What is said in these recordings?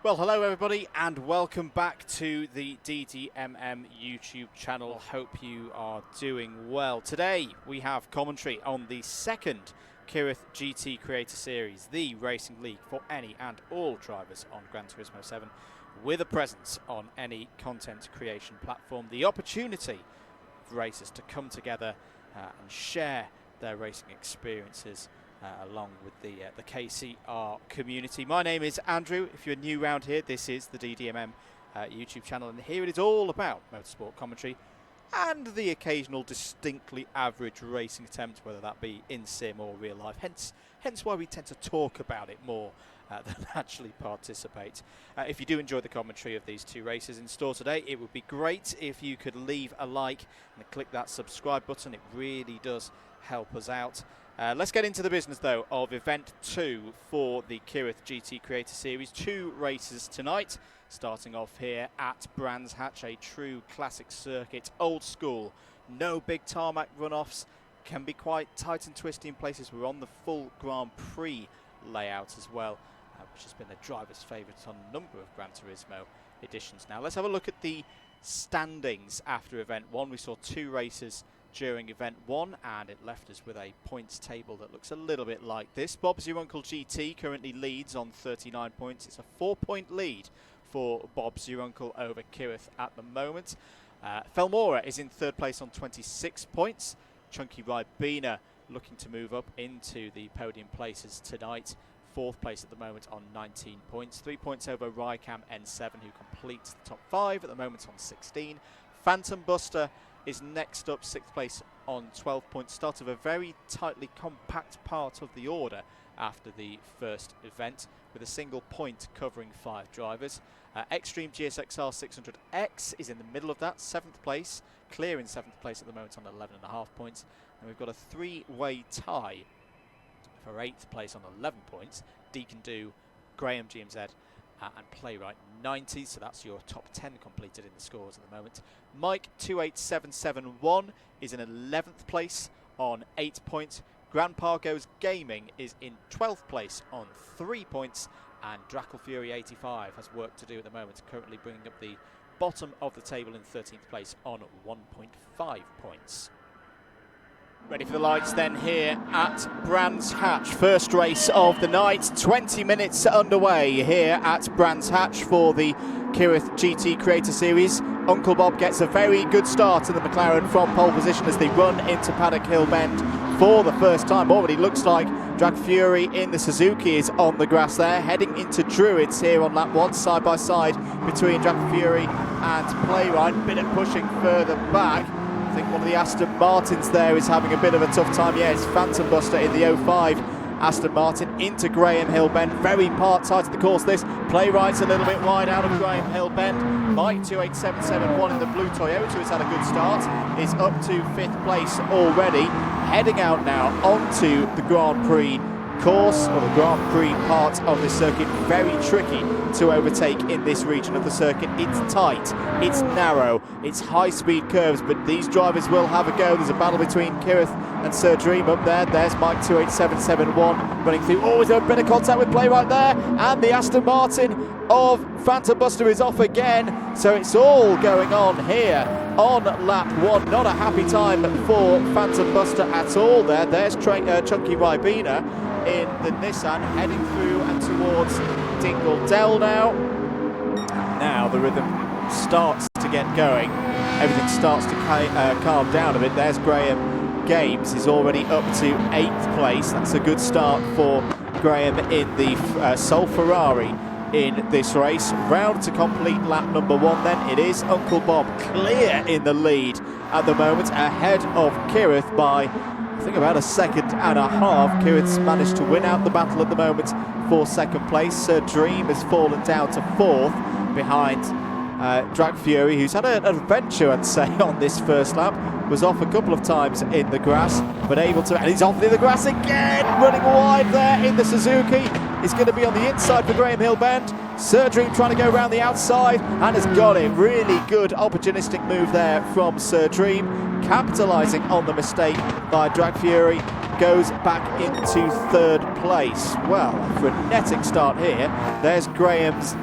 Well, hello everybody and welcome back to the DDMM YouTube channel. Hope you are doing well. Today we have commentary on the second Kireth GT Creator Series, the racing league for any and all drivers on Gran Turismo 7, with a presence on any content creation platform. The opportunity for racers to come together and share their racing experiences along with the KCR community. My name is Andrew. If you're new around here, this is the DDMM YouTube channel, and here it is all about motorsport commentary and the occasional distinctly average racing attempt, whether that be in sim or real life. Hence why we tend to talk about it more than actually participate. If you do enjoy the commentary of these two races in store today, it would be great if you could leave a like and click that subscribe button. It really does help us out. Let's get into the business, though, of Event 2 for the Kireth GT Creator Series. Two races tonight, starting off here at Brands Hatch, a true classic circuit, old school, no big tarmac runoffs, can be quite tight and twisty in places. We're on the full Grand Prix layout as well, which has been a driver's favourite on a number of Gran Turismo editions now. Let's have a look at the standings after Event 1. We saw two races during Event 1, and it left us with a points table that looks a little bit like this. Bob's Your Uncle GT currently leads on 39 points. It's a 4-point lead for Bob's Your Uncle over Kireth at the moment. Felmora is in third place on 26 points. Chunky Ribena looking to move up into the podium places tonight. Fourth place at the moment on 19 points. 3 points over Rycam N7, who completes the top 5 at the moment on 16. Phantom Buster is next up, 6th place on 12 points. Start of a very tightly compact part of the order after the first event, with a single point covering 5 drivers. Extreme GSXR 600X is in the middle of that, 7th place, clear in 7th place at the moment on 11.5 points. And we've got a three-way tie for 8th place on 11 points. Deacon Do, Graham GMZ, and Playwright 90, so that's your top 10 completed in the scores at the moment. Mike 28771 is in 11th place on 8 points. Grandpa Goes Gaming is in 12th place on 3 points, and Drackle Fury 85 has work to do at the moment, currently bringing up the bottom of the table in 13th place on 1.5 points. Ready for the lights then here at Brands Hatch. First race of the night, 20 minutes underway here at Brands Hatch for the Kireth GT Creator Series. Uncle Bob gets a very good start in the McLaren from pole position as they run into Paddock Hill Bend for the first time. Already looks like Drag Fury in the Suzuki is on the grass there, heading into Druids here on lap 1, side by side between Drag Fury and Playwright. Bit of pushing further back. I think one of the Aston Martins there is having a bit of a tough time. Yeah, it's Phantom Buster in the 05 Aston Martin into Graham Hill Bend. Very part tight of the course this. Playwright's a little bit wide out of Graham Hill Bend. Mike 28771 in the blue Toyota has had a good start. Is up to 5th place already. Heading out now onto the Grand Prix course, or the Grand Prix part of this circuit. Very tricky to overtake in this region of the circuit. It's tight, it's narrow, it's high-speed curves, but these drivers will have a go. There's a battle between Kireth and Sir Dream up there. There's Mike 28771 running through. Oh, there's a bit of contact with Playwright there, and the Aston Martin of Phantom Buster is off again. So it's all going on here on lap 1. Not a happy time for Phantom Buster at all there. There's Chunky Ribena in the Nissan, heading through and towards Dingle Dell now. Now the rhythm starts to get going. Everything starts to calm down a bit. There's Graham Games. He's already up to 8th place. That's a good start for Graham in the Sol Ferrari in this race. Round to complete lap number 1 then. It is Uncle Bob clear in the lead at the moment, ahead of Kireth by I think about a second and a half. Kireth's managed to win out the battle at the moment for 2nd place. Sir Dream has fallen down to 4th behind Drag Fury, who's had an adventure, I'd say, on this first lap. Was off a couple of times in the grass, but able to, and he's off in the grass again, running wide there in the Suzuki. Is going to be on the inside for Graham Hill Bend. Sir Dream trying to go around the outside and has got it. Really good opportunistic move there from Sir Dream, capitalising on the mistake by Drag Fury. Goes back into 3rd place. Well, a frenetic start here. There's Graham's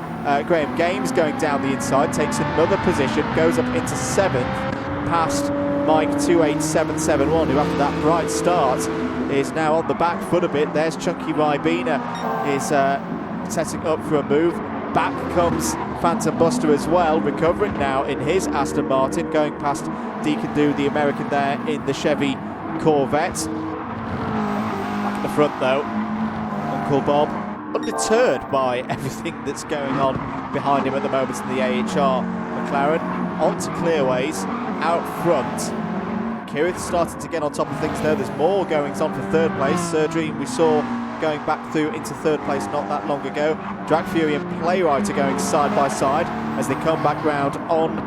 Graham Games going down the inside, takes another position, goes up into 7th, past Mike 28771, who after that bright start is now on the back foot a bit. There's Chunky Ribena is setting up for a move. Back comes Phantom Buster as well, recovering now in his Aston Martin, going past Deacon Do, the American there in the Chevy Corvette. Back at the front though, Uncle Bob, undeterred by everything that's going on behind him at the moment in the AHR McLaren. On to clearways, out front. Kireth starting to get on top of things though. There's more goings on for 3rd place. Surgery we saw going back through into 3rd place not that long ago. Drag Fury and Playwright are going side by side as they come back round on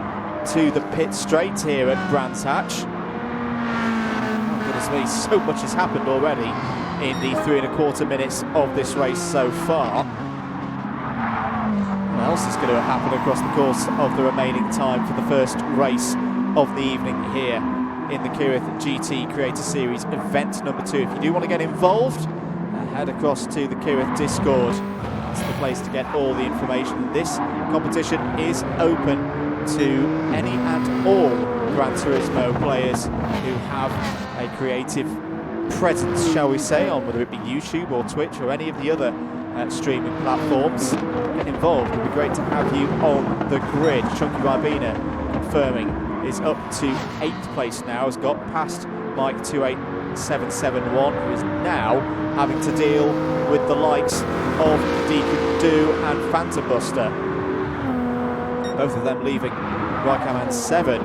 to the pit straight here at Brands Hatch. Oh goodness me, so much has happened already in the 3¼ minutes of this race so far. What else is going to happen across the course of the remaining time for the first race of the evening here in the Kireth GT Creator Series event number 2. If you do want to get involved, head across to the Kireth Discord. That's the place to get all the information. This competition is open to any and all Gran Turismo players who have a creative presence, shall we say, on whether it be YouTube or Twitch or any of the other streaming platforms. Get involved. It would be great to have you on the grid. Chunky Ribena confirming is up to 8th place now, has got past Mike 28771, who is now having to deal with the likes of Deacon Do and Phantom Buster. Both of them leaving Raikkonen 7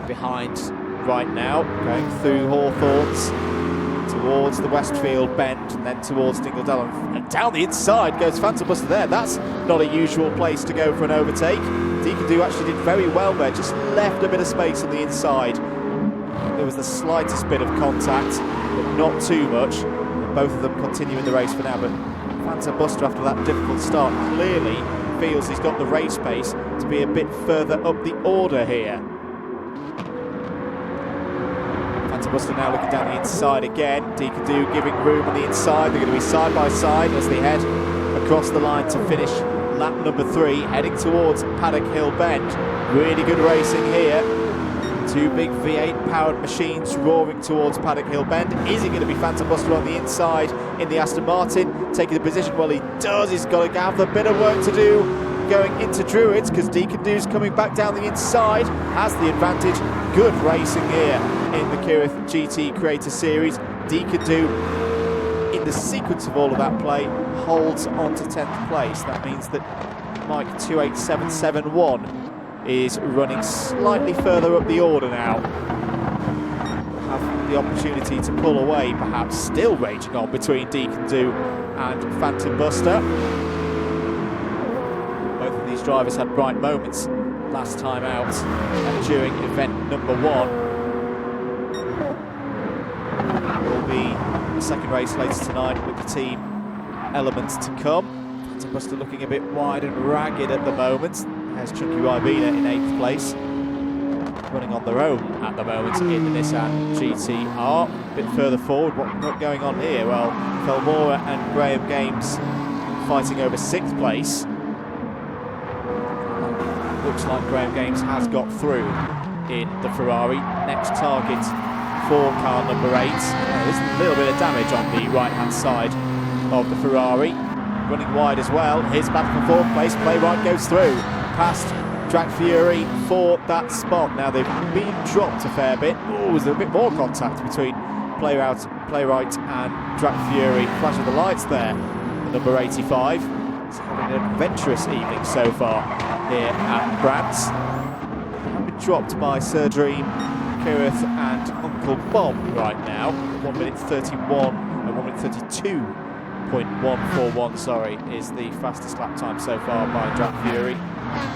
behind right now, going through Hawthorns towards the Westfield bend and then towards Dingledell, and down the inside goes Phantom Buster there. That's not a usual place to go for an overtake. Deacon Do actually did very well there, just left a bit of space on the inside. There was the slightest bit of contact, but not too much. And both of them continue in the race for now, but Phantom Buster, after that difficult start, clearly feels he's got the race pace to be a bit further up the order here. Phantom Buster now looking down the inside again. Deacon Do giving room on the inside. They're going to be side by side as they head across the line to finish lap number 3, heading towards Paddock Hill Bend. Really good racing here. 2 big V8 powered machines roaring towards Paddock Hill Bend. Is it going to be Phantom Buster on the inside in the Aston Martin, taking the position? Well, he does. He's got to have a bit of work to do going into Druids, because Deacon Do's coming back down the inside, has the advantage. Good racing here in the Kireth GT Creator Series. Deacon Do, in the sequence of all of that play, holds on to 10th place. That means that Mike 28771 is running slightly further up the order now. Have the opportunity to pull away, perhaps. Still raging on between Deacon Do and Phantom Buster. Both of these drivers had bright moments last time out during event number 1. Will be the second race later tonight with the team elements to come. Phantom Buster looking a bit wide and ragged at the moment. There's Chunky Ribena in 8th place, running on their own at the moment in the Nissan GT-R. A bit further forward, what's going on here? Well, Felmora and Graham Games fighting over 6th place. Looks like Graham Games has got through in the Ferrari. Next target for car number 8. There's a little bit of damage on the right-hand side of the Ferrari. Running wide as well. Here's back for 4th place. Playwright goes through past Drag Fury for that spot. Now they've been dropped a fair bit. Oh, there's a bit more contact between Playwright and Drag Fury. Flash of the lights there. Number 85. It's having an adventurous evening so far here at Brands. They've been dropped by Sir Dream, Kireth and Uncle Bob right now. 1 minute 31 and 1 minute 32.141, sorry, is the fastest lap time so far by Drag Fury.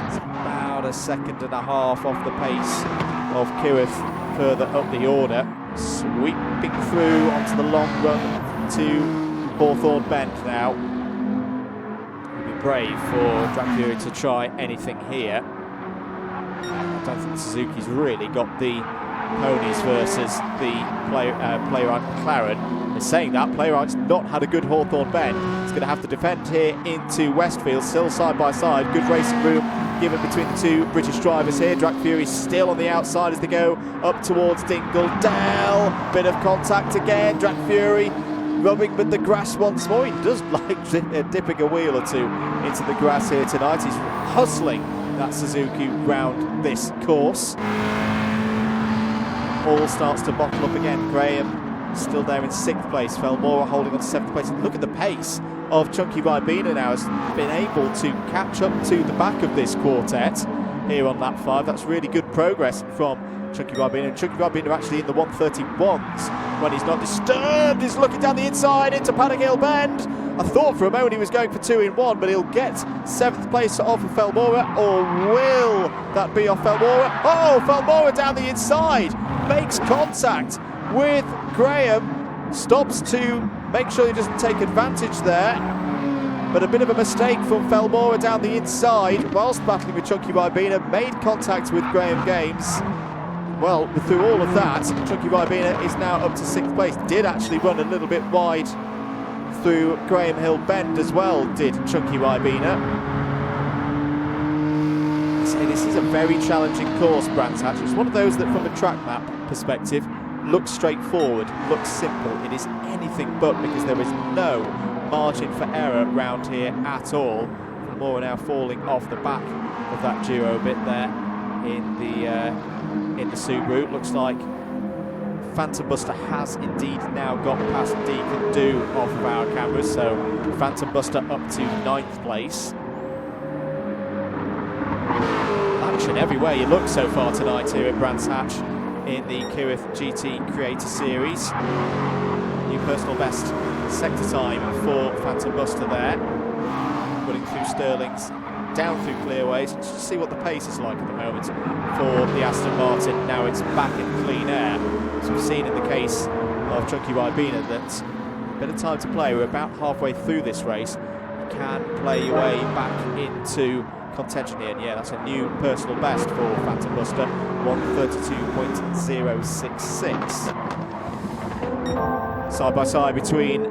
It's about 1.5 seconds off the pace of Kireth further up the order. Sweeping through onto the long run to Hawthorn Bend now. It'll be brave for Drag Fury to try anything here. I don't think Suzuki's really got the ponies versus the Playwright McLaren. They're saying that Playwright's not had a good Hawthorne bend. It's going to have to defend here into Westfield, still side by side. Good racing room given between the two British drivers here. Drag Fury still on the outside as they go up towards Dingledale. Bit of contact again. Drag Fury rubbing with the grass once more. He does like dipping a wheel or two into the grass here tonight. He's hustling that Suzuki round this course. All starts to bottle up again. Graham still there in 6th place. Felmora holding on to 7th place. Look at the pace of Chunky Ribena now. Has been able to catch up to the back of this quartet here on lap 5. That's really good progress from Chunky Ribena. And Chunky Ribena actually in the 131s when he's not disturbed. He's looking down the inside into Paddock Hill Bend. I thought for a moment he was going for 2 in 1, but he'll get 7th place off of Felmora, or will that be off Felmora? Oh, Felmora down the inside, makes contact with Graham, stops to make sure he doesn't take advantage there, but a bit of a mistake from Felmora down the inside whilst battling with Chunky Ribena, made contact with Graham Games. Well, through all of that, Chunky Ribena is now up to 6th place. Did actually run a little bit wide through Graham Hill Bend as well, did Chunky Ribena. This is a very challenging course, Brands Hatch. It's one of those that from a track map perspective looks straightforward, looks simple. It is anything but, because there is no margin for error around here at all. More now falling off the back of that duo bit there in the Subaru. Looks like Phantom Buster has indeed now got past Deacon Do off of our cameras, so Phantom Buster up to 9th place. Action everywhere you look so far tonight here at Brands Hatch in the Kireth GT Creator Series. New personal best sector time for Phantom Buster there. Running through Stirlings, down through clearways. Let's just see what the pace is like at the moment for the Aston Martin. Now it's back in clean air. So we've seen in the case of Chunky Ribena that a bit of time to play. We're about halfway through this race. You can play your way back into contention here. And yeah, that's a new personal best for Phantom Buster, 132.066. Side by side between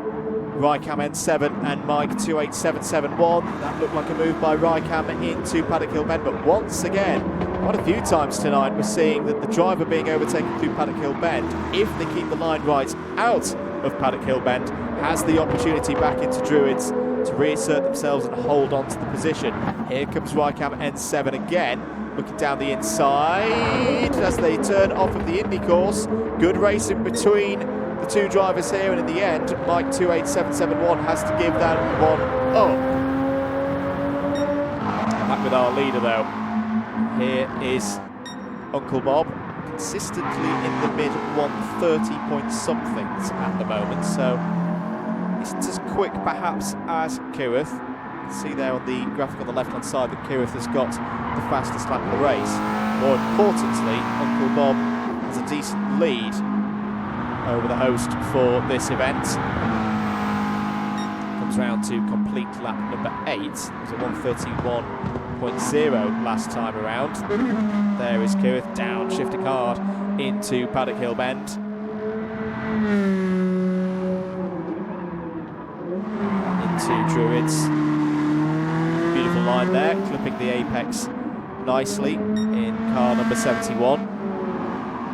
Rycam N7 and Mike 28771. That looked like a move by Rycam into Paddock Hill Bend, but once again, quite a few times tonight we're seeing that the driver being overtaken through Paddock Hill Bend, if they keep the line right out of Paddock Hill Bend, has the opportunity back into Druids to reassert themselves and hold on to the position. Here comes Rycam N7 again, looking down the inside as they turn off of the Indy course. Good racing between the two drivers here, and in the end, Mike 28771 has to give that one up. Back with our leader though. Here is Uncle Bob, consistently in the mid 130 point somethings at the moment, so isn't as quick perhaps as Kireth. You can see there on the graphic on the left hand side that Kireth has got the fastest lap of the race. More importantly, Uncle Bob has a decent lead over the host for this event. Comes round to complete lap number 8. It was a 131.0 last time around. There is Kireth, down, shifting hard into Paddock Hill Bend. Into Druids. Beautiful line there, clipping the apex nicely in car number 71.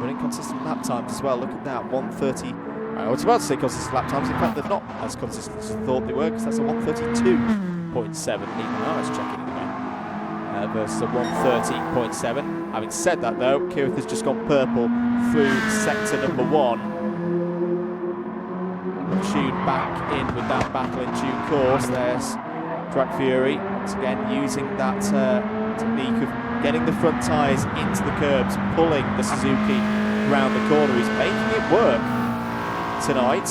Running consistent lap times as well. Look at that, 130. I was about to say consistent lap times. In fact, they're not as consistent as I thought they were, because that's a 132.7. Even now, let's check it again. Versus a 130.7. Having said that, though, Kireth has just gone purple through sector number 1. Tune back in with that battle in due course. There's Drag Fury once again using that technique of getting the front tyres into the curbs, pulling the Suzuki round the corner. He's making it work tonight.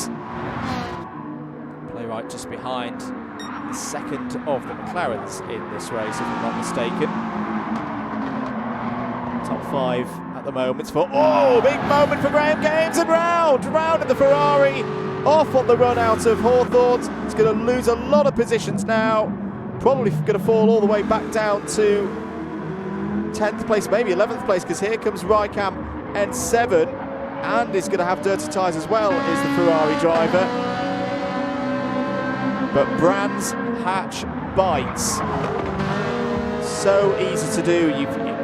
Playwright just behind the second of the McLarens in this race, if I'm not mistaken. Top 5 at the moment for, oh, big moment for Graham Games, and round in the Ferrari, off on the run out of Hawthorne. He's going to lose a lot of positions now. Probably going to fall all the way back down to 10th place, maybe 11th place, because here comes Rycam N7, and is going to have dirty tyres as well, is the Ferrari driver. But Brands Hatch bites. So easy to do,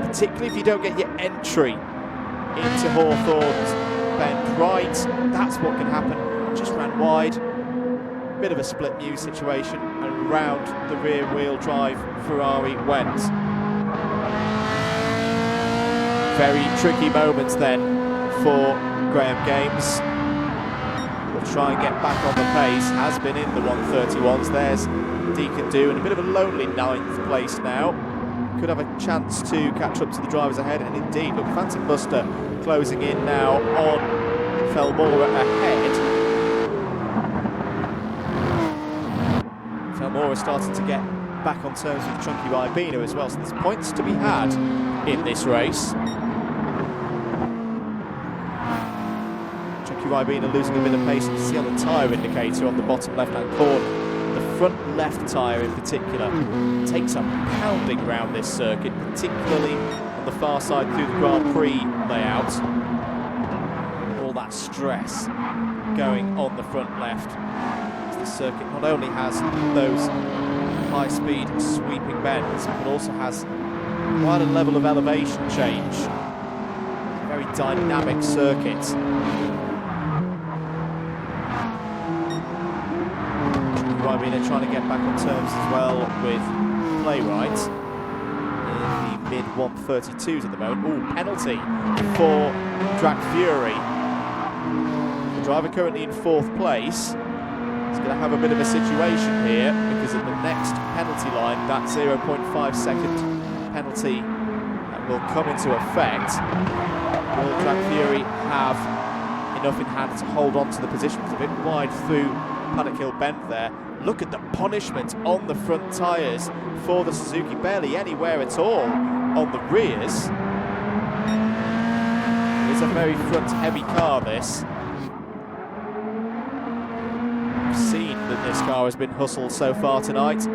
particularly if you don't get your entry into Hawthorne's bend right. That's what can happen. Just ran wide. Bit of a split muse situation, and round the rear wheel drive Ferrari went. Very tricky moments then for Graham Games. Will try and get back on the pace, has been in the 131s. There's Deacon Do in a bit of a lonely 9th place now. Could have a chance to catch up to the drivers ahead, and indeed, look, Phantom Buster closing in now on Felmora ahead. Felmora starting to get back on terms with Chunky Ribena as well, so there's points to be had in this race. Chunky Ribena losing a bit of pace. You can see on the tyre indicator on the bottom left-hand corner. The front left tyre in particular takes a pounding around this circuit, particularly on the far side through the Grand Prix layout. All that stress going on the front left. As the circuit not only has those high-speed sweeping bends, but also has quite a level of elevation change. A very dynamic circuit. Ribena trying to get back on terms as well with Playwright in the mid-132s at the moment. Ooh, penalty for Drag Fury. The driver currently in 4th place. He's going to have a bit of a situation here, because at the next penalty line, that 0.5 second penalty will come into effect. Will Drag Fury have enough in hand to hold on to the position? It's a bit wide through Paddock Hill Bend there. Look at the punishment on the front tyres for the Suzuki, barely anywhere at all on the rears. It's a very front-heavy car, this. We've seen that this car has been hustled so far tonight,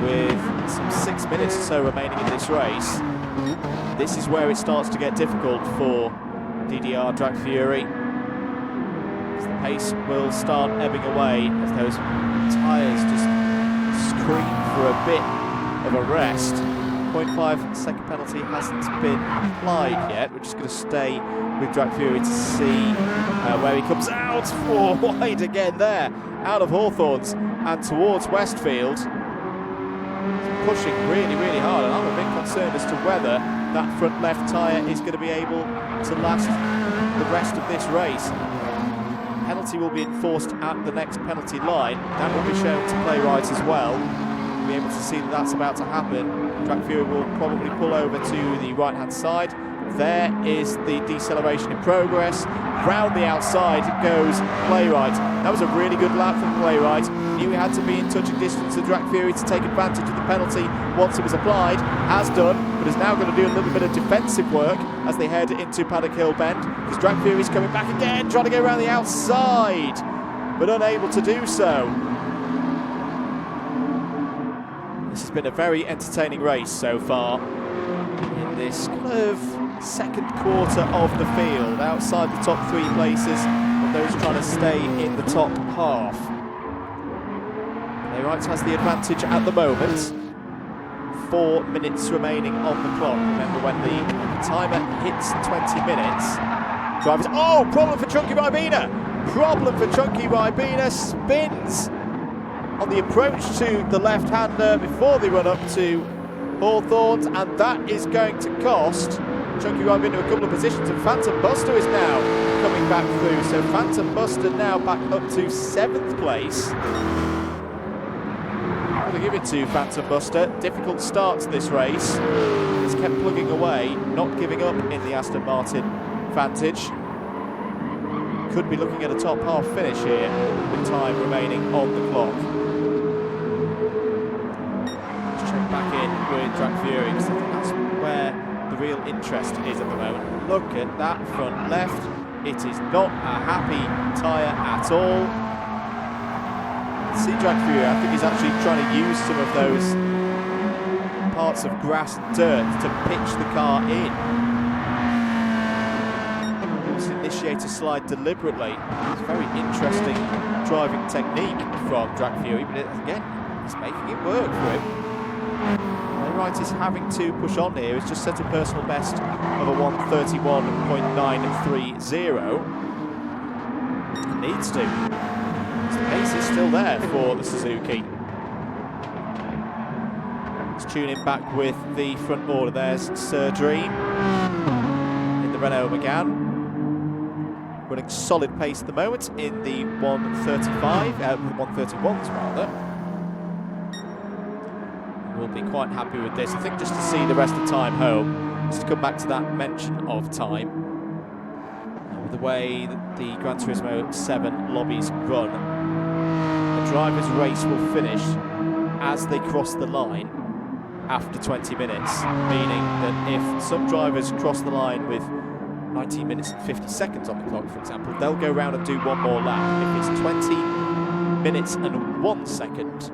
with some 6 minutes or so remaining in this race. This is where it starts to get difficult for DDR Drag Fury. The pace will start ebbing away as those tyres just scream for a bit of a rest. 0.5 second penalty hasn't been applied yet. We're just going to stay with Drag Fury to see where he comes out. For wide again there, out of Hawthorne's and towards Westfield. Pushing really, really hard, and I'm a bit concerned as to whether that front left tyre is going to be able to last the rest of this race. Penalty will be enforced at the next penalty line. That will be shown to Playwright as well. We'll be able to see that that's about to happen. Drag Fury will probably pull over to the right-hand side. There is the deceleration in progress. Round the outside goes Playwright. That was a really good lap from Playwright. Knew he had to be in touching distance to Drag Fury to take advantage of the penalty once it was applied. Has done, but is now going to do a little bit of defensive work as they head into Paddock Hill Bend, because Drag Fury's coming back again, trying to go around the outside, but unable to do so. This has been a very entertaining race so far in this kind of second quarter of the field, outside the top 3 places, and those trying to stay in the top half. Playwright has the advantage at the moment. 4 minutes remaining on the clock. Remember, when the timer hits 20 minutes, drivers... Oh, problem for Chunky Ribena! Problem for Chunky Ribena. Spins on the approach to the left-hander before they run up to Hawthorne's, and that is going to cost Chunky Ribena a couple of positions, and Phantom Buster is now coming back through. So Phantom Buster now back up to 7th place. I'm going to give it to Phantom Buster. Difficult start to this race. He's kept plugging away, not giving up in the Aston Martin Vantage. Could be looking at a top half finish here with time remaining on the clock. Let's check back in with Drag Fury, because I think that's where the real interest is at the moment. Look at that front left. It is not a happy tyre at all. See Drag Fury, I think he's actually trying to use some of those parts of grass and dirt to pitch the car in. initiate a slide deliberately. It's very interesting driving technique from Drag Fury, but again, he's making it work for him. Playwright is having to push on here. He's just set a personal best of a 1:31.930. He needs to. The pace is still there for the Suzuki. Let's tune in back with the front order. There's Sir Dream in the Renault Megane. Running solid pace at the moment in the 1:31s rather. We'll be quite happy with this. I think just to see the rest of the time home, just to come back to that mention of time. With the way that the Gran Turismo 7 lobbies run, the driver's race will finish as they cross the line after 20 minutes, meaning that if some drivers cross the line with 19 minutes and 50 seconds on the clock, for example, they'll go round and do one more lap. If it's 20 minutes and 1 second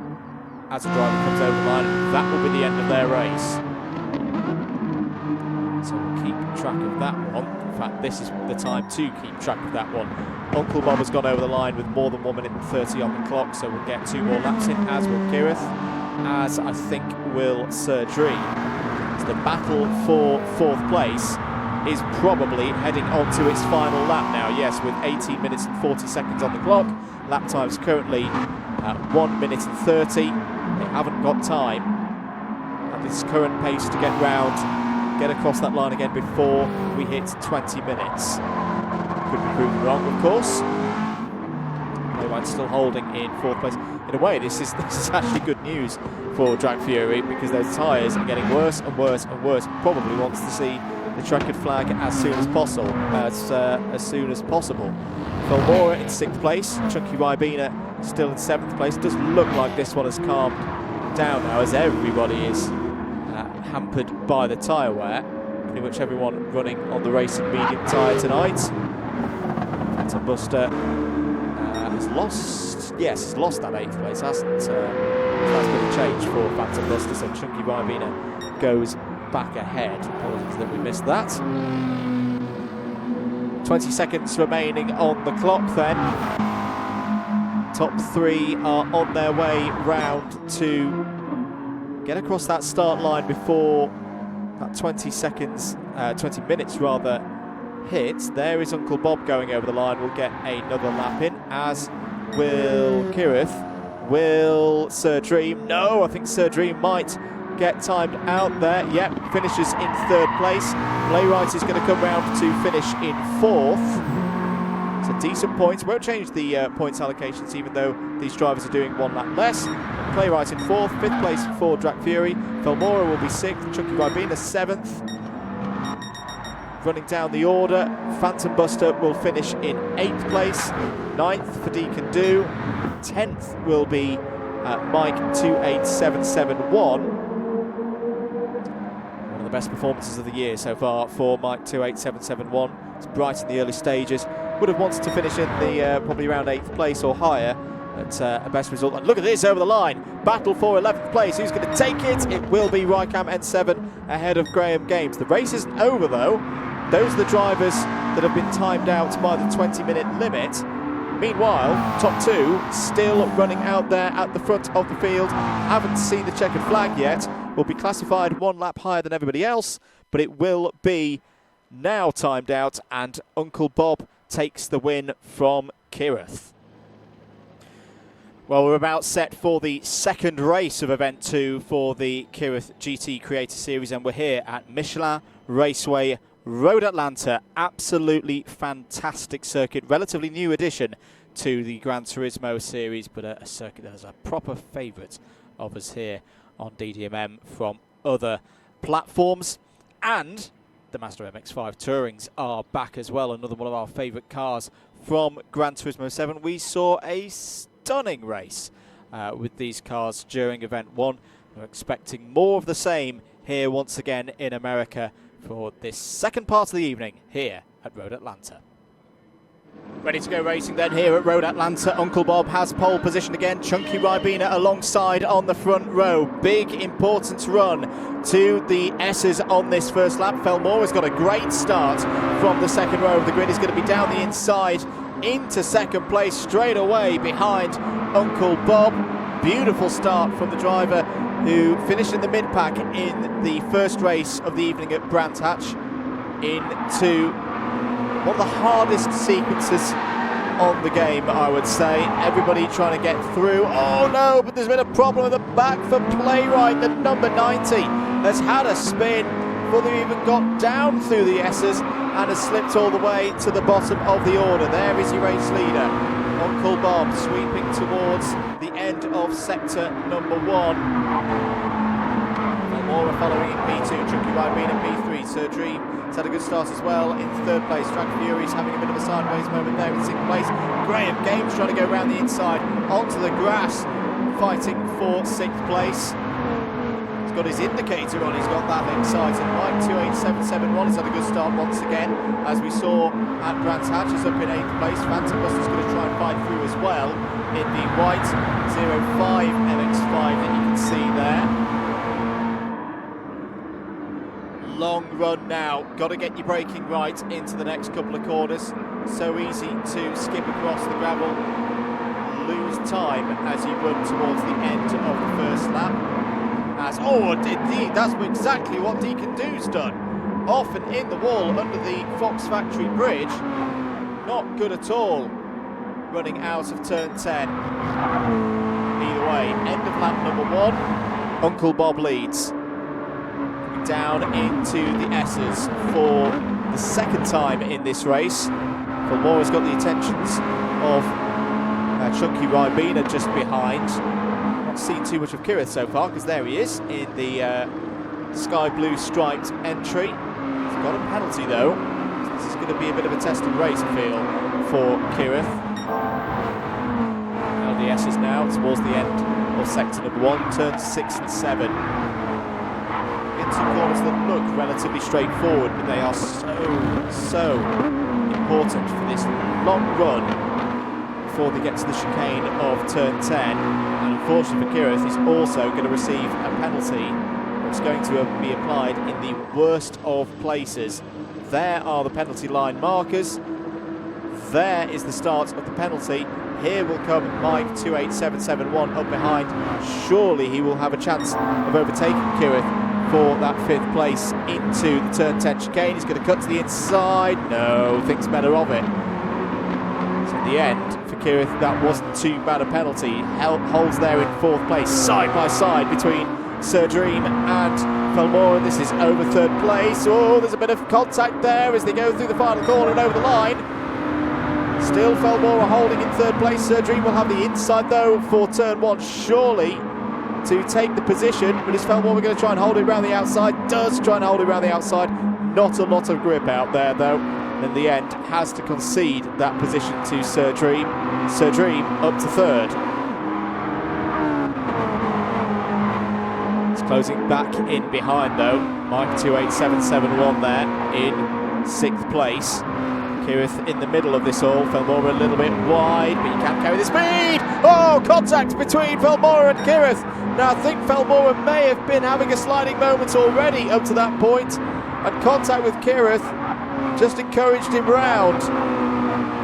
as a driver comes over the line, that will be the end of their race. So we'll keep track of that one. In fact, this is the time to keep track of that one. Uncle Bob has gone over the line with more than 1 minute and 30 on the clock, so we'll get 2 more laps in, as will Kireth, as I think will Sir Dream. So the battle for 4th place is probably heading on to its final lap now. Yes, with 18 minutes and 40 seconds on the clock. Lap time's currently at 1 minute and 30. They haven't got time at this current pace to get round, get across that line again before we hit 20 minutes. Could be proven wrong, of course. Playwright's still holding in 4th place. In a way, this is actually good news for Drag Fury, because those tyres are getting worse and worse and worse. Probably wants to see the checkered flag as soon as possible. Felmora in 6th place. Chunky Ribena still in 7th place. It doesn't look like this one has calmed down now, as everybody is hampered by the tyre wear. Pretty much everyone running on the racing medium tyre tonight. Phantom Buster has lost. Yes, he's lost that 8th place, hasn't that's been a change for Phantom Buster. So Chunky Ribena goes back ahead. Apologies that we missed that. 20 seconds remaining on the clock then. Top 3 are on their way round to get across that start line before that 20 minutes rather hits. There is Uncle Bob going over the line. We'll get another lap in, as will Kireth. Will Sir Dream? No, I think Sir Dream might get timed out there. Yep, finishes in 3rd place. Playwright is going to come round to finish in 4th. So decent points. Won't change the points allocations, even though these drivers are doing 1 lap less. Playwright in 4th, 5th place for Drag Fury. Felmora will be 6th, Chunky Ribena 7th. Running down the order, Phantom Buster will finish in 8th place. 9th for Deacon Do. 10th will be Mike 28771. One of the best performances of the year so far for Mike 28771. It's bright in the early stages. Would have wanted to finish in the probably around 8th place or higher. But a best result. And look at this over the line. Battle for 11th place. Who's going to take it? It will be Rycam N7 ahead of Graham Games. The race isn't over though. Those are the drivers that have been timed out by the 20-minute limit. Meanwhile, top 2 still running out there at the front of the field. Haven't seen the checkered flag yet. Will be classified 1 lap higher than everybody else, but it will be now timed out, and Uncle Bob takes the win from Kireth. Well, we're about set for the 2nd race of Event 2 for the Kireth GT Creator Series, and we're here at Michelin Raceway, Road Atlanta. Absolutely fantastic circuit. Relatively new addition to the Gran Turismo series, but a circuit that is a proper favourite of us here on DDMM from other platforms. And the Mazda MX-5 Tourings are back as well. Another one of our favourite cars from Gran Turismo 7. We saw a stunning race with these cars during Event 1. We're expecting more of the same here once again in America for this second part of the evening here at Road Atlanta. Ready to go racing then here at Road Atlanta. Uncle Bob has pole position again. Chunky Ribena alongside on the front row. Big importance run to the S's on this first lap. Felmore has got a great start from the second row of the grid. He's going to be down the inside into second place straight away behind Uncle Bob. Beautiful start from the driver who finished in the mid-pack in the first race of the evening at Brands Hatch into one of the hardest sequences on the game, I would say. Everybody trying to get through. Oh no, but there's been a problem at the back for Playwright. The number 90 has had a spin before they even got down through the S's and has slipped all the way to the bottom of the order. There is your race leader, Uncle Bob, sweeping towards the end of sector number 1. Laura following in P2, Chunky Ribena in P3, Sir Dream has had a good start as well in third place. Drag Fury's having a bit of a sideways moment there in sixth place. Graham Games trying to go around the inside onto the grass, fighting for sixth place. He's got his indicator on, he's got that excited. Mike 28771 has had a good start once again, as we saw at Brands Hatch, is up in 8th place. Phantom Buster's going to try and fight through as well in the white 05 MX5 that you can see there. Long run now, got to get your braking right into the next couple of corners. So easy to skip across the gravel, lose time as you run towards the end of the first lap. Indeed, that's exactly what Deacon Do's done. Off and in the wall under the Fox Factory Bridge. Not good at all, running out of turn 10. Either way, end of lap number 1, Uncle Bob leads. Down into the S's for the second time in this race. Laura's got the attentions of Chunky Ribena just behind. Not seen too much of Kireth so far, because there he is in the sky blue striped entry. He's got a penalty though. This is going to be a bit of a tested race, I feel, for Kireth. Now the S's now towards the end of sector number 1, turns 6 and 7. Two corners that look relatively straightforward, but they are so important for this long run before they get to the chicane of turn 10. And unfortunately for Kireth, he's also going to receive a penalty that's going to be applied in the worst of places. There are the penalty line markers. There is the start of the penalty. Here will come Mike 28771 up behind. Surely he will have a chance of overtaking Kireth for that 5th place into the turn 10 chicane. He's going to cut to the inside. No, thinks better of it. So in the end, for Kireth, that wasn't too bad a penalty. Holds there in 4th place, side by side between Sir Dream and Felmore. This is over 3rd place. Oh, there's a bit of contact there as they go through the final corner and over the line. Still Felmore holding in 3rd place. Sir Dream will have the inside though for turn 1, surely, to take the position, but is Felmore going to try and hold it around the outside? Does try and hold it around the outside. Not a lot of grip out there though. In the end, has to concede that position to Sir Dream. Sir Dream up to 3rd. It's closing back in behind though. Mike 28771 there in 6th place. Kireth in the middle of this all. Felmore a little bit wide, but he can't carry the speed. Oh, contact between Felmore and Kireth. Now I think Felmore may have been having a sliding moment already up to that point, and contact with Kireth just encouraged him round.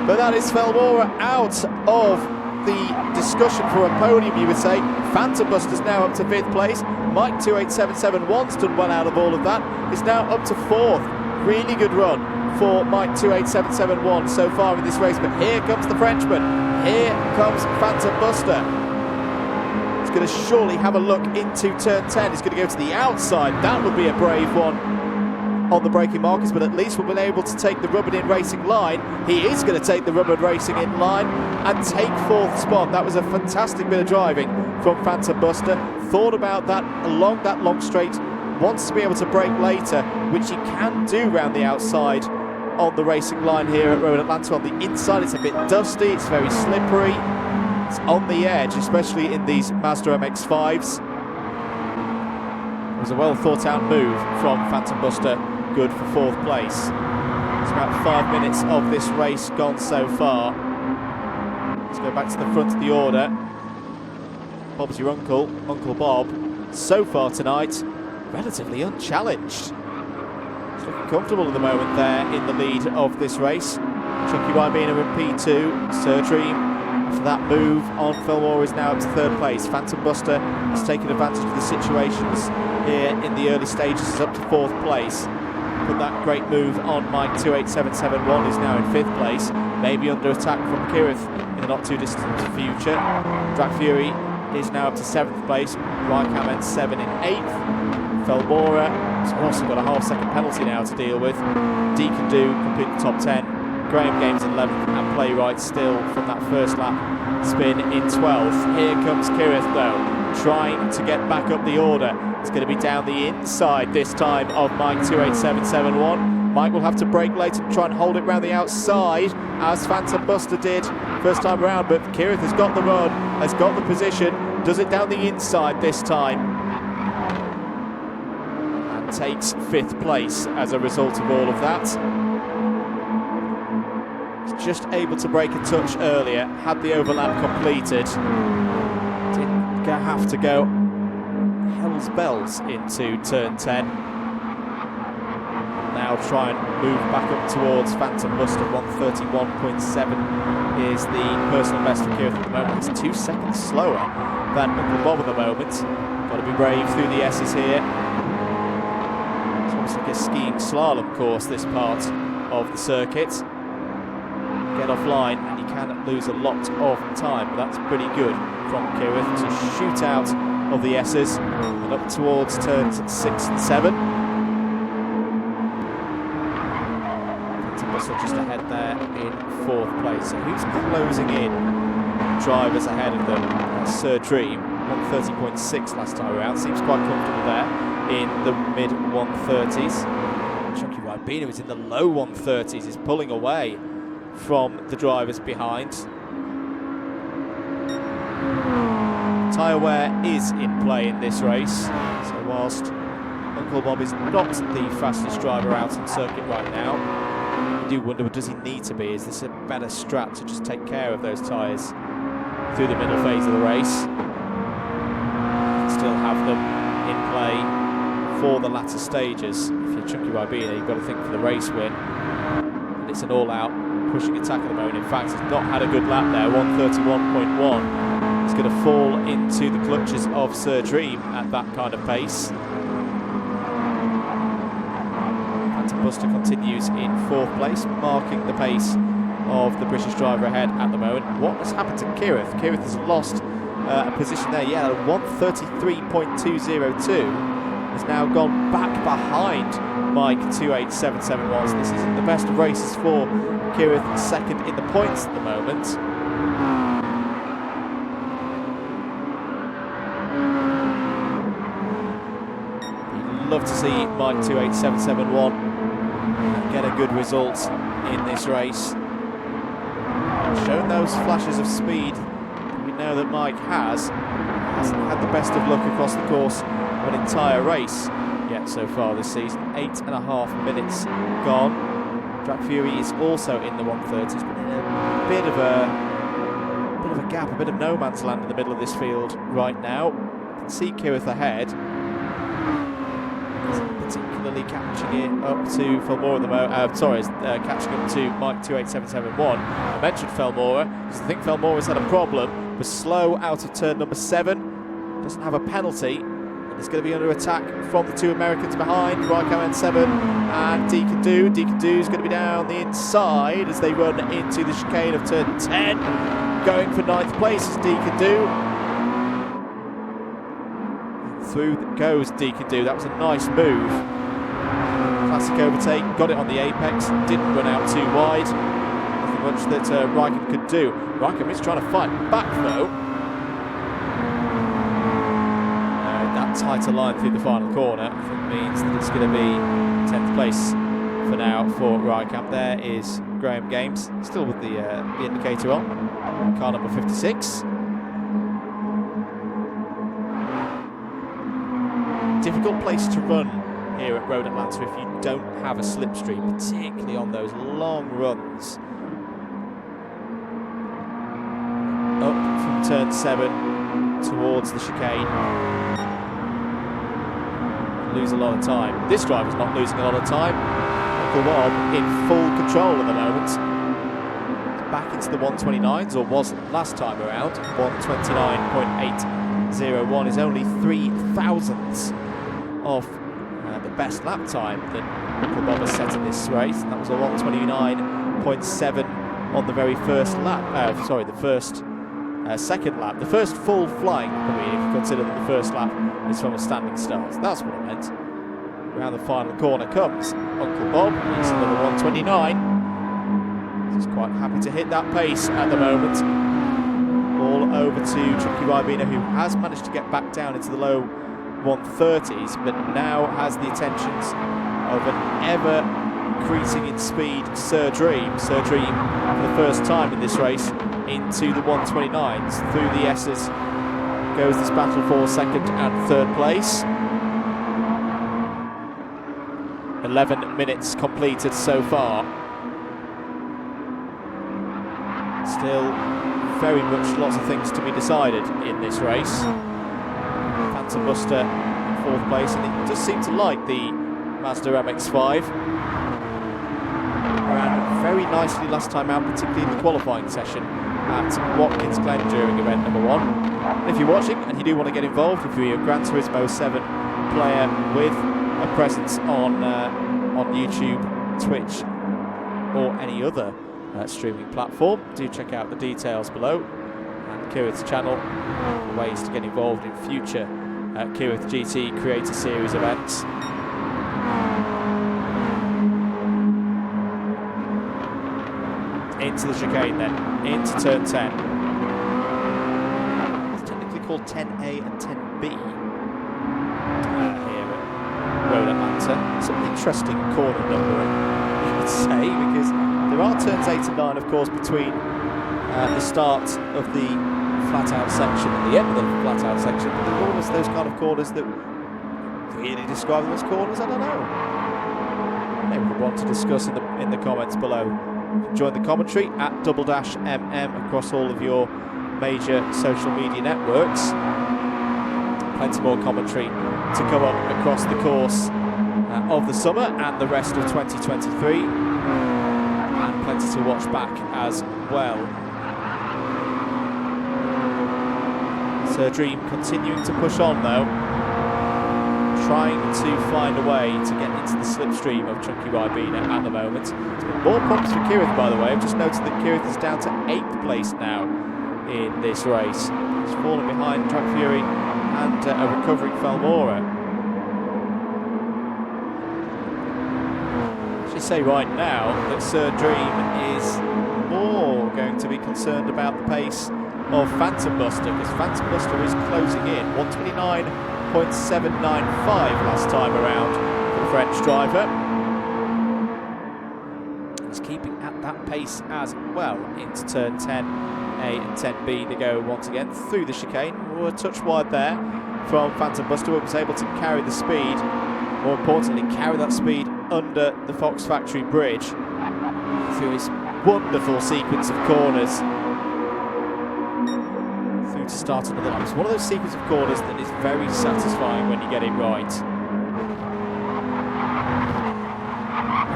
But that is Felmore out of the discussion for a podium, you would say. Phantom Buster's now up to 5th place. Mike 28771's done well out of all of that. Is now up to 4th. Really good run for Mike 28771 so far in this race. But here comes the Frenchman. Here comes Phantom Buster. He's going to surely have a look into turn 10. He's going to go to the outside. That would be a brave one on the braking markers, but at least we'll be able to take the rubbered in racing line. He is going to take the rubbered racing in line and take 4th spot. That was a fantastic bit of driving from Phantom Buster. Thought about that along that long straight. Wants to be able to brake later, which he can do round the outside on the racing line here at Road Atlanta. On the inside, it's a bit dusty, it's very slippery, it's on the edge, especially in these Mazda MX-5s. It was a well thought out move from Phantom Buster, good for 4th place. about 5 minutes of this race gone so far. Let's go back to the front of the order. Bob's your uncle, Uncle Bob. So far tonight, relatively unchallenged. He's looking comfortable at the moment there in the lead of this race. Chucky Ribena in P2, Sirtream. After that move on, Fillmore is now up to 3rd place. Phantom Buster has taken advantage of the situations here in the early stages, is up to 4th place. Put that great move on Mike 28771, is now in 5th place. Maybe under attack from Kireth in the not too distant future. Drag Fury is now up to 7th place. Rykam ends 7 in 8th. Felmora has also got a half-second penalty now to deal with. Deacon Do complete the top 10. Graham Games 11th, and Playwright still from that first lap spin in 12th. Here comes Kireth though, trying to get back up the order. It's going to be down the inside this time of Mike 28771. Mike will have to brake late and try and hold it round the outside, as Phantom Buster did first time around, but Kireth has got the run, has got the position, does it down the inside this time, and takes 5th place as a result of all of that. Just able to break a touch earlier, had the overlap completed, didn't have to go hell's bells into turn 10. Now try and move back up towards Phantom Buster. 131.7 is the personal best for Kireth at the moment. It's 2 seconds slower than Uncle Bob at the moment. Got to be brave through the S's here. It's almost like a skiing slalom course, this part of the circuit. Get offline and you can lose a lot of time, but that's pretty good from Kireth to shoot out of the S's and up towards turns 6 and 7. Buster just ahead there in 4th place. So who's closing in? Drivers ahead of them. Sir Dream, 130.6 last time around. Seems quite comfortable there in the mid 130s. Chucky Ribena is in the low 130s, is pulling away from the drivers behind. Tyre wear is in play in this race, so whilst Uncle Bob is not the fastest driver out on circuit right now, I do wonder, does he need to be? Is this a better strat to just take care of those tyres through the middle phase of the race? Still have them in play for the latter stages. If you're Chucky Ribena, you've got to think for the race win. And it's an all-out pushing attack at the moment. In fact, he's not had a good lap there. 131.1. He's going to fall into the clutches of Sir Dream at that kind of pace. Phantom Buster continues in 4th place, marking the pace of the British driver ahead at the moment. What has happened to Kireth? Kireth has lost a position there. Yeah, 133.202 has now gone back behind Mike 28771. So this isn't the best of races for Kireth, 2nd in the points at the moment. You'd love to see Mike 28771 get a good result in this race. Shown those flashes of speed we know that Mike hasn't had the best of luck across the course of an entire race yet so far this season. 8.5 minutes gone. Drag Fury is also in the 130s, but in a bit of a gap, a bit of no man's land in the middle of this field right now. You can see Kireth ahead. Isn't particularly catching it up to Felmora at the moment. Catching up to Mike 28771. I mentioned Felmora because I think Felmora's had a problem. Was slow out of turn number 7. Doesn't have a penalty. It's going to be under attack from the 2 Americans behind. Rykam N7 and Deacon Do. Deacon Do is going to be down the inside as they run into the chicane of turn 10. Going for 9th place is Deacon Do. Through goes Deacon Do. That was a nice move. Classic overtake. Got it on the apex. Didn't run out too wide. Nothing much that Rykam could do. Rykam is trying to fight back though. Tighter line through the final corner, I think means that it's going to be 10th place for now for Rykam. There is Graham Games, still with the indicator on, car number 56. Difficult place to run here at Road Atlanta if you don't have a slipstream, particularly on those long runs. Up from turn 7 towards the chicane. Lose a lot of time. This driver's not losing a lot of time. Uncle Bob in full control at the moment. Back into the 129s, or was last time around. 129.801 is only 3 thousandths of the best lap time that Uncle Bob has set in this race. And that was a 129.7 on the very first lap. Second lap. The first full flying, probably, if you consider that the first lap is from a standing start. That's what I meant. Around the final corner comes Uncle Bob. He's another 129. He's quite happy to hit that pace at the moment. All over to Chunky Ribena, who has managed to get back down into the low 130s, but now has the attentions of an ever increasing in speed Sir Dream. Sir Dream, for the first time in this race, into the 129s. Through the S's goes this battle for second and third place. 11 minutes completed so far. Still very much lots of things to be decided in this race. Phantom Buster in fourth place, and he does seem to like the Mazda MX-5. Ran very nicely last time out, particularly in the qualifying session at Watkins Glen during event number 1. And if you're watching and you do want to get involved, if you're a Gran Turismo 7 player with a presence on YouTube, Twitch, or any other streaming platform, do check out the details below, and Kireth's channel for ways to get involved in future Kireth GT Creator Series events. Into the chicane then, into turn 10. It's technically called 10A and 10B here at Road Atlanta. It's an interesting corner number, you could say, because there are turns 8 and 9, of course, between the start of the flat-out section and the end of the flat-out section. But there are always those kind of corners that really describe them as corners. I don't know. Maybe we want to discuss in the comments below. Join the commentary at Double Dash MM across all of your major social media networks. Plenty more commentary to come up across the course of the summer and the rest of 2023. And plenty to watch back as well. Sir Dream continuing to push on though, trying to find a way to get into the slipstream of Chunky Ribena at the moment. It's been more problems for Kireth, by the way. I've just noted that Kireth is down to 8th place now in this race. He's fallen behind Track Fury and a recovering Felmora. I should say right now that Sir Dream is more going to be concerned about the pace of Phantom Buster, because Phantom Buster is closing in. 129.795 last time around for the French driver. He's keeping at that pace as well into turn 10A and 10B to go once again through the chicane. We're a touch wide there from Phantom Buster, who was able to carry the speed, more importantly carry that speed under the Fox Factory Bridge through his wonderful sequence of corners. To start another lap. It's one of those sequence of corners that is very satisfying when you get it right.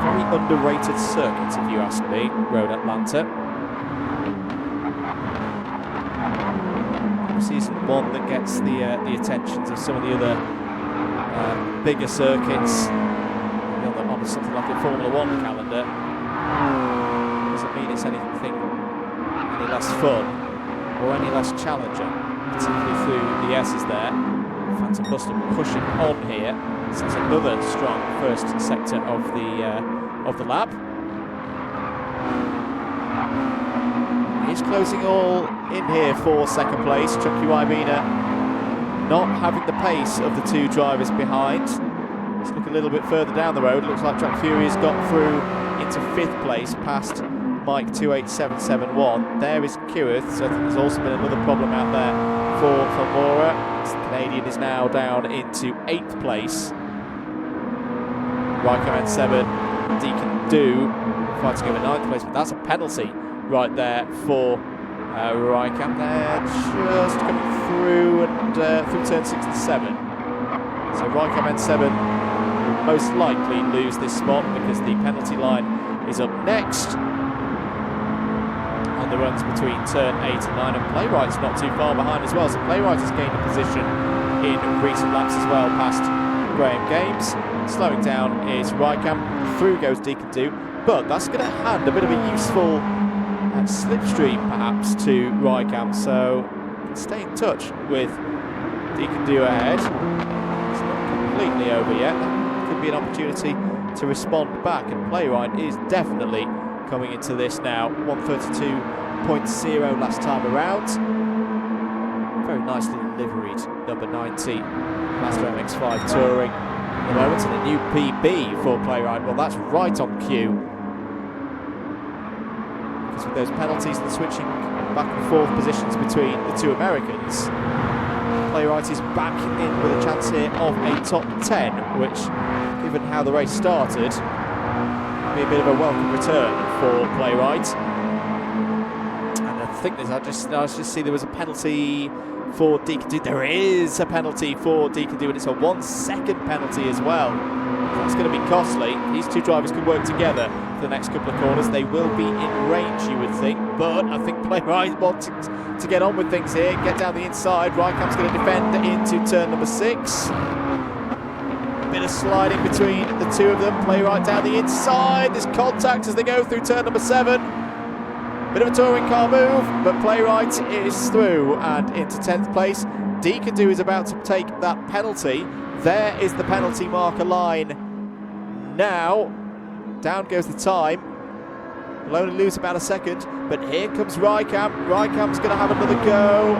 Very underrated circuit, if you ask me, Road Atlanta. Obviously isn't one that gets the attentions of some of the other bigger circuits on something like a Formula 1 calendar. Doesn't mean it's anything any less fun or any less challenger, particularly through the S's there. Phantom Buster pushing on here. So that's another strong first sector of the lap. He's closing all in here for second place. Chunky Ribena not having the pace of the two drivers behind. Let's look a little bit further down the road. It looks like Track Fury has got through into 5th place past Mike 28771. There is Kireth, so I think there's also been another problem out there for Felmora. The Canadian is now down into 8th place. Raikam N7, Deacon Do fighting over 9th place, but that's a penalty right there for Raikam. They're just coming through and through turn 6 and 7. So Raikam N7 will most likely lose this spot because the penalty line is up next. On the runs between turn 8 and 9, and Playwright's not too far behind as well. So Playwright has gained a position in recent laps as well past Graham Games. Slowing down is Raikam, through goes Deacon Do, but that's going to hand a bit of a useful slipstream perhaps to Raikam, so stay in touch with Deacon Do ahead. It's not completely over yet. That could be an opportunity to respond back, and Playwright is definitely coming into this now. 132.0 last time around. Very nicely liveried number 90 Master MX-5 Touring at the moment, and a new PB for Playwright. Well, that's right on cue, because with those penalties and switching back and forth positions between the two Americans, Playwright is back in with a chance here of a top 10, which, given how the race started, would be a bit of a welcome return for Playwright. And I think I just see there was a penalty for Deacon Do. There is a penalty for Deacon Do, and it's a 1 second penalty as well. That's going to be costly. These two drivers can work together for the next couple of corners. They will be in range, you would think, but I think Playwright wants to get on with things here, get down the inside. Raikam's going to defend into turn number 6. Bit of sliding between the two of them. Playwright down the inside. There's contact as they go through turn number 7. Bit of a touring car move, but Playwright is through and into 10th place. Deacon Do is about to take that penalty. There is the penalty marker line now. Down goes the time. Will only lose about a second, but here comes Raikam. Raikam's going to have another go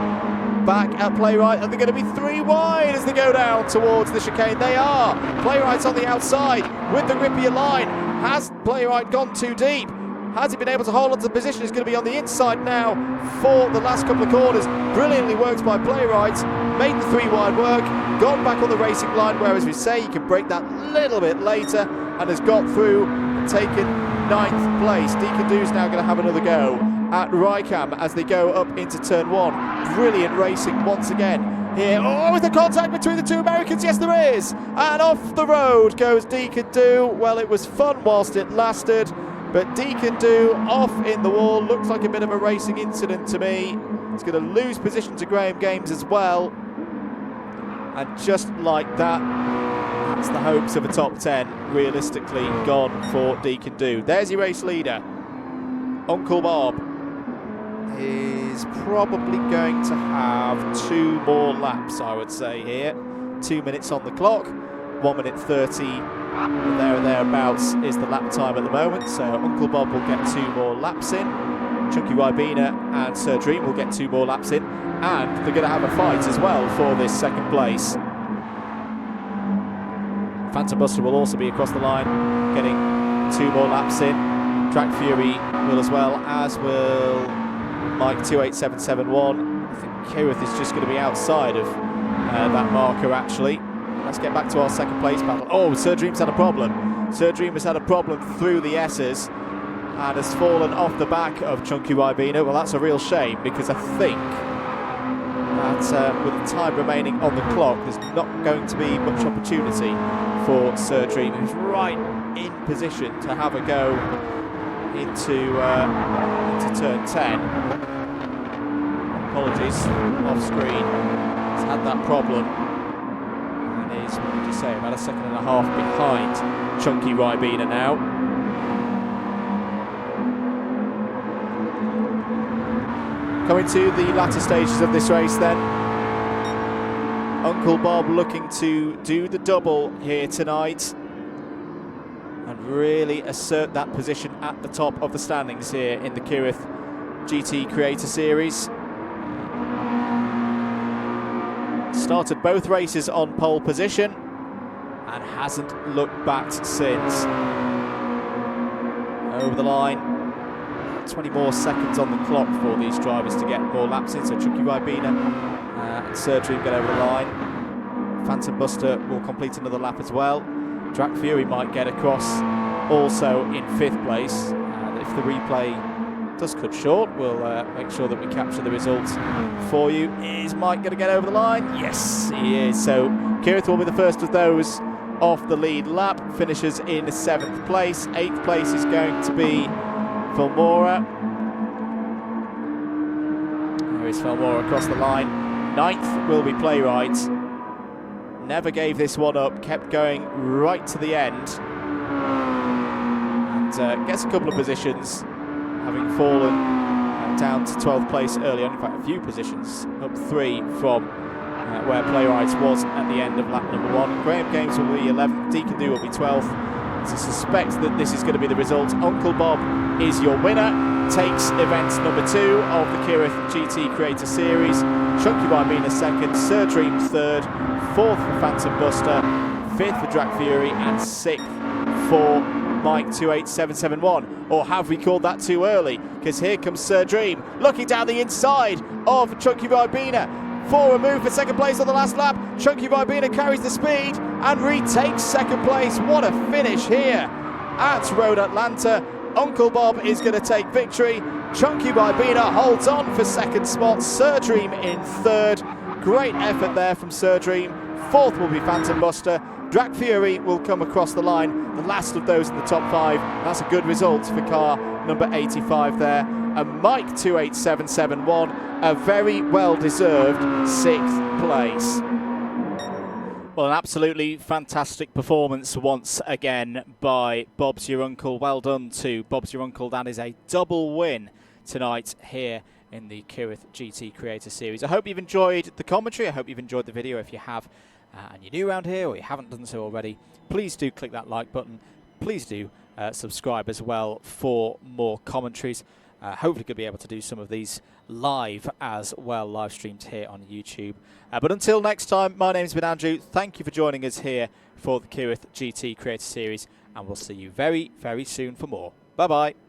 back at Playwright, and they're going to be 3 wide as they go down towards the chicane. They are. Playwright's on the outside with the grippier line. Has Playwright gone too deep? Has he been able to hold on to the position? He's going to be on the inside now for the last couple of corners. Brilliantly worked by Playwright. Made the 3 wide work. Gone back on the racing line, whereas we say you can break that a little bit later, and has got through and taken 9th place. Deacon Do's now going to have another go at Raikam as they go up into turn 1. Brilliant racing once again here. Oh, is there contact between the two Americans? Yes, there is. And off the road goes Deacon Do. Well, it was fun whilst it lasted, but Deacon Do off in the wall. Looks like a bit of a racing incident to me. He's going to lose position to Graham Games as well. And just like that, that's the hopes of a top 10 realistically gone for Deacon Do. There's your race leader. Uncle Bob is probably going to have 2 more laps, I would say here. 2 minutes on the clock, 1 minute 30 there and thereabouts is the lap time at the moment, so Uncle Bob will get 2 more laps in. Chunky Ribena and Sir Dream will get 2 more laps in, and they're going to have a fight as well for this 2nd place. Phantom Buster will also be across the line, getting 2 more laps in. Track Fury will as well, as will Mike 28771. I think Kireth is just going to be outside of that marker actually. Let's get back to our 2nd place battle. Oh, Sir Dream's had a problem. Sir Dream has had a problem through the S's and has fallen off the back of Chunky Ribena. Well, that's a real shame, because I think that with the time remaining on the clock, there's not going to be much opportunity for Sir Dream, who's right in position to have a go into turn 10. Apologies, off screen. He's had that problem, and is, what would you say, about a 1.5 seconds behind Chunky Ribena now. Coming to the latter stages of this race then. Uncle Bob looking to do the double here tonight and really assert that position at the top of the standings here in the Kireth GT Creator Series. Started both races on pole position and hasn't looked back since. Over the line. 20 more seconds on the clock for these drivers to get more laps in. So Chunky Ribena and Sir Dream get over the line. Phantom Buster will complete another lap as well. Drac Fury might get across also in 5th place. If the replay does cut short, we'll make sure that we capture the results for you. Is Mike going to get over the line? Yes, he is. So Kireth will be the first of those off the lead lap, finishes in 7th place. 8th place is going to be Filmora. There is Filmora across the line. 9th will be Playwright. Never gave this one up, kept going right to the end. And gets a couple of positions, having fallen down to 12th place early on. In fact, a few positions, up 3 from where Playwright was at the end of lap number 1. Graham Games will be 11th, Deacon Do will be 12th. To suspect that this is going to be the result, Uncle Bob is your winner. Takes event number 2 of the Kireth GT Creator Series. Chunky Ribena 2nd, Sir Dream 3rd, 4th for Phantom Buster, 5th for Drac Fury, and 6th for Mike 28771. Or have we called that too early? Because here comes Sir Dream, looking down the inside of Chunky Ribena. For a move for 2nd place on the last lap. Chunky Ribena carries the speed and retakes 2nd place. What a finish here at Road Atlanta. Uncle Bob is going to take victory. Chunky Ribena holds on for 2nd spot. Sir Dream in 3rd. Great effort there from Sir Dream. 4th will be Phantom Buster. Drac Fury will come across the line, the last of those in the top 5. That's a good result for car number 85 there. And Mike 28771, a very well-deserved 6th place. Well, an absolutely fantastic performance once again by Bob's Your Uncle. Well done to Bob's Your Uncle. That is a double win tonight here in the Kireth GT Creator Series. I hope you've enjoyed the commentary. I hope you've enjoyed the video. If you have, and you're new around here or you haven't done so already, please do click that like button. Please do subscribe as well for more commentaries. Hopefully going to be able to do some of these live as well, live streamed here on YouTube. But until next time, my name's been Andrew. Thank you for joining us here for the Kireth GT Creator Series, and we'll see you very, very soon for more. Bye-bye.